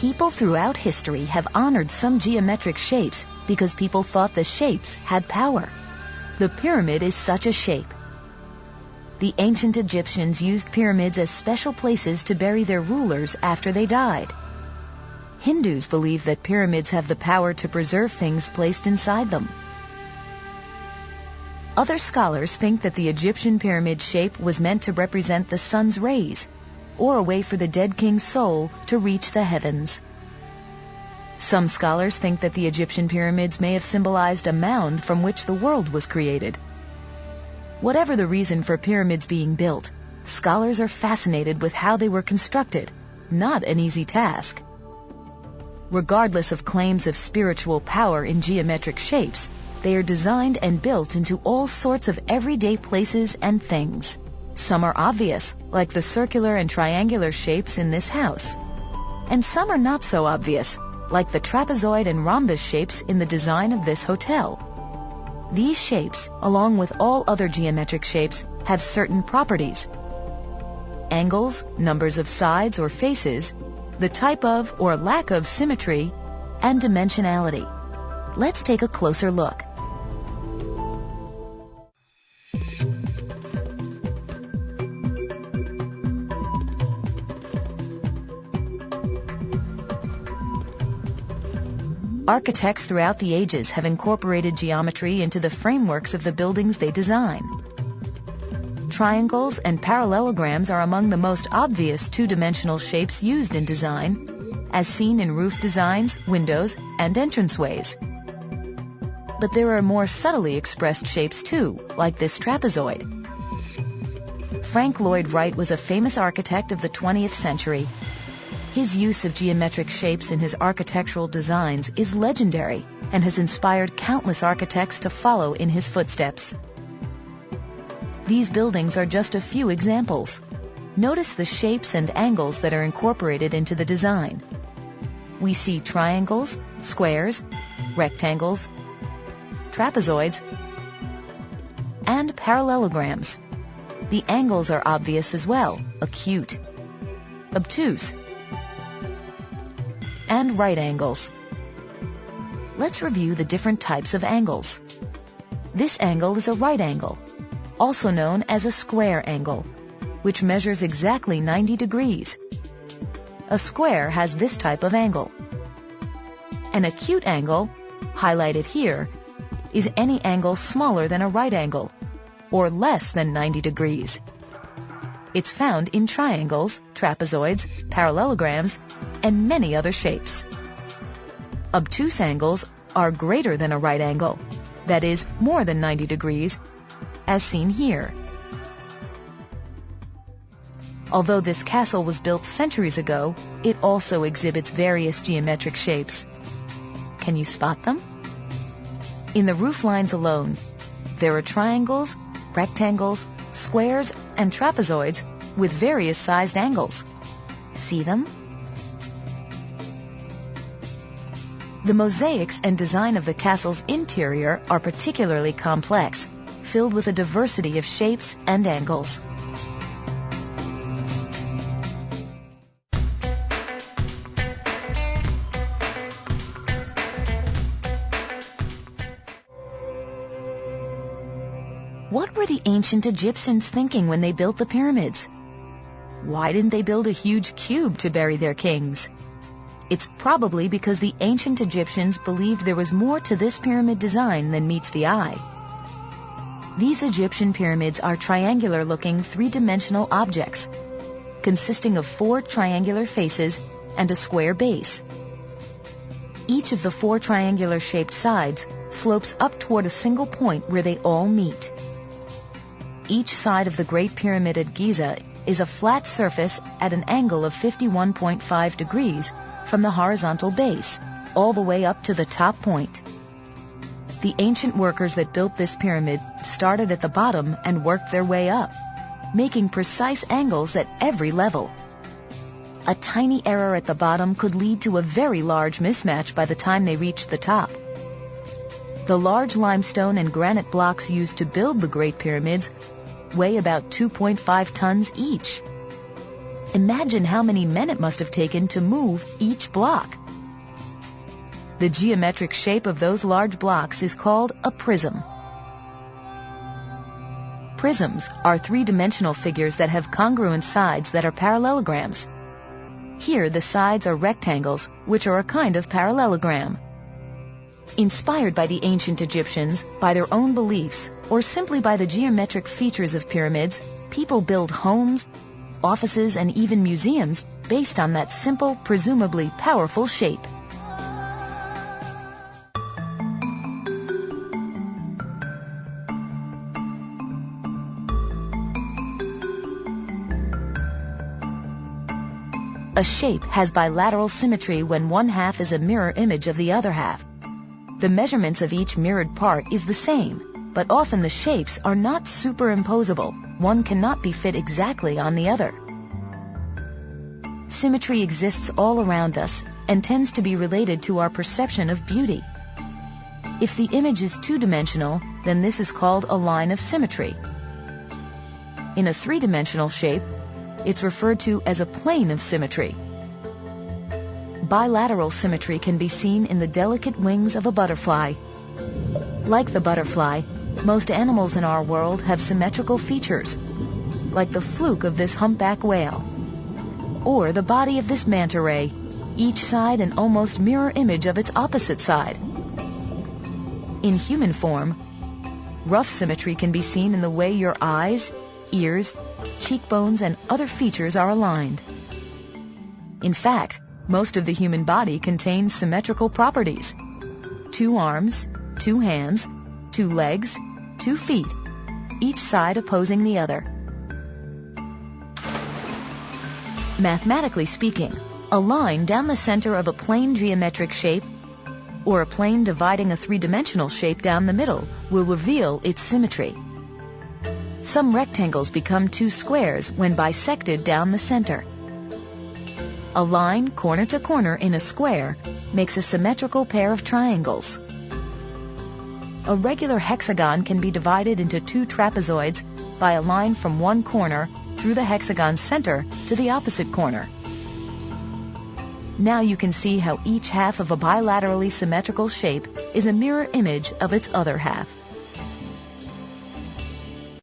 People throughout history have honored some geometric shapes because people thought the shapes had power. The pyramid is such a shape. The ancient Egyptians used pyramids as special places to bury their rulers after they died. Hindus believe that pyramids have the power to preserve things placed inside them. Other scholars think that the Egyptian pyramid shape was meant to represent the sun's rays, or a way for the dead king's soul to reach the heavens. Some scholars think that the Egyptian pyramids may have symbolized a mound from which the world was created. Whatever the reason for pyramids being built, scholars are fascinated with how they were constructed, not an easy task. Regardless of claims of spiritual power in geometric shapes, they are designed and built into all sorts of everyday places and things. Some are obvious, like the circular and triangular shapes in this house. And some are not so obvious, like the trapezoid and rhombus shapes in the design of this hotel. These shapes, along with all other geometric shapes, have certain properties. Angles, numbers of sides or faces, the type of or lack of symmetry, and dimensionality. Let's take a closer look. Architects throughout the ages have incorporated geometry into the frameworks of the buildings they design. Triangles and parallelograms are among the most obvious two-dimensional shapes used in design, as seen in roof designs, windows, and entranceways. But there are more subtly expressed shapes too, like this trapezoid. Frank Lloyd Wright was a famous architect of the 20th century. His use of geometric shapes in his architectural designs is legendary and has inspired countless architects to follow in his footsteps. These buildings are just a few examples. Notice the shapes and angles that are incorporated into the design. We see triangles, squares, rectangles, trapezoids, and parallelograms. The angles are obvious as well, acute, obtuse, and right angles. Let's review the different types of angles. This angle is a right angle, also known as a square angle, which measures exactly 90 degrees. A square has this type of angle. An acute angle, highlighted here, is any angle smaller than a right angle, or less than 90 degrees. It's found in triangles, trapezoids, parallelograms, and many other shapes. Obtuse angles are greater than a right angle, that is, more than 90 degrees, as seen here. Although this castle was built centuries ago, it also exhibits various geometric shapes. Can you spot them? In the roof lines alone, there are triangles, rectangles, squares, and trapezoids with various sized angles. See them? The mosaics and design of the castle's interior are particularly complex, filled with a diversity of shapes and angles. What were the ancient Egyptians thinking when they built the pyramids? Why didn't they build a huge cube to bury their kings? It's probably because the ancient Egyptians believed there was more to this pyramid design than meets the eye. These Egyptian pyramids are triangular-looking three-dimensional objects, consisting of 4 triangular faces and a square base. Each of the 4 triangular-shaped sides slopes up toward a single point where they all meet. Each side of the Great Pyramid at Giza is a flat surface at an angle of 51.5 degrees from the horizontal base, all the way up to the top point. The ancient workers that built this pyramid started at the bottom and worked their way up, making precise angles at every level. A tiny error at the bottom could lead to a very large mismatch by the time they reached the top. The large limestone and granite blocks used to build the Great Pyramids weigh about 2.5 tons each. Imagine how many men it must have taken to move each block. The geometric shape of those large blocks is called a prism. Prisms are three-dimensional figures that have congruent sides that are parallelograms. Here, the sides are rectangles, which are a kind of parallelogram. Inspired by the ancient Egyptians, by their own beliefs, or simply by the geometric features of pyramids, people build homes, offices, and even museums based on that simple, presumably powerful shape. A shape has bilateral symmetry when one half is a mirror image of the other half. The measurements of each mirrored part is the same, but often the shapes are not superimposable. One cannot be fit exactly on the other. Symmetry exists all around us and tends to be related to our perception of beauty. If the image is two-dimensional, then this is called a line of symmetry. In a three-dimensional shape, it's referred to as a plane of symmetry. Bilateral symmetry can be seen in the delicate wings of a butterfly. Like the butterfly, most animals in our world have symmetrical features, like the fluke of this humpback whale, or the body of this manta ray, each side an almost mirror image of its opposite side. In human form, rough symmetry can be seen in the way your eyes, ears, cheekbones, and other features are aligned. In fact, most of the human body contains symmetrical properties. 2 arms, 2 hands, 2 legs, 2 feet, each side opposing the other. Mathematically speaking, a line down the center of a plane geometric shape or a plane dividing a three-dimensional shape down the middle will reveal its symmetry. Some rectangles become 2 squares when bisected down the center. A line corner to corner in a square makes a symmetrical pair of triangles. A regular hexagon can be divided into 2 trapezoids by a line from one corner through the hexagon's center to the opposite corner. Now you can see how each half of a bilaterally symmetrical shape is a mirror image of its other half.